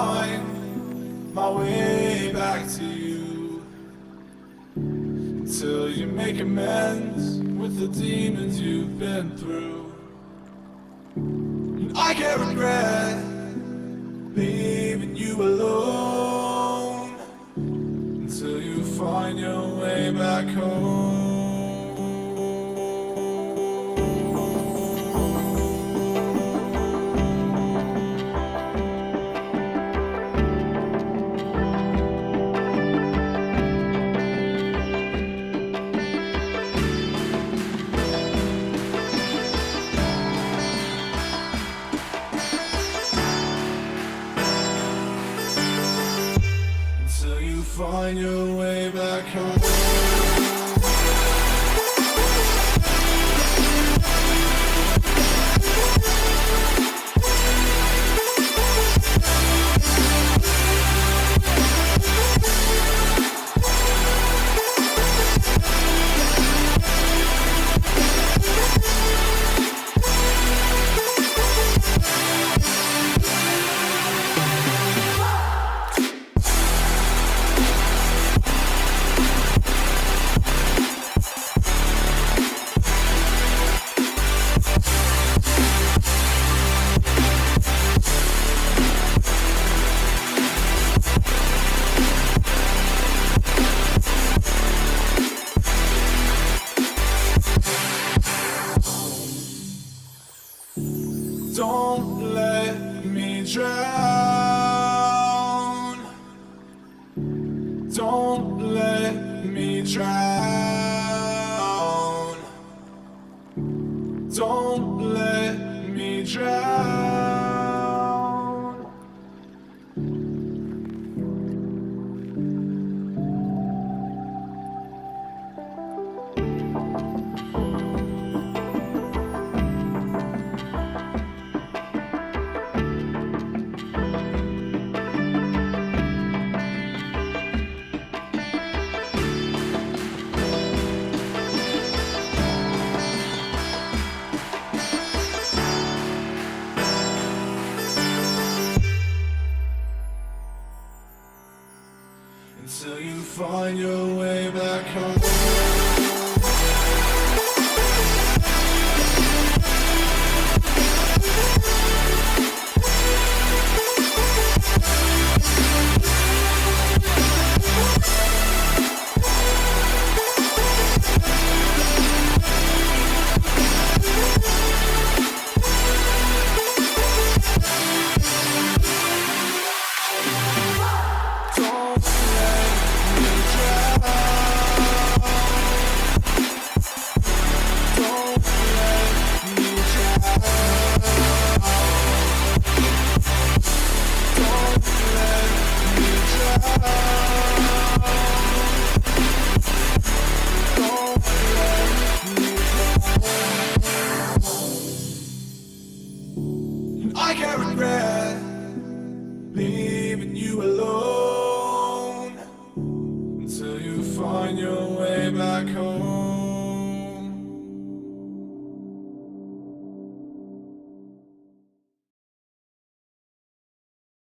find my way back to you, until you make amends with the demons you've been through. And I can't regret leaving you alone until you find your way back home. Until you find your way back home. Don't let me drown. Don't let me drown. Don't let me drown.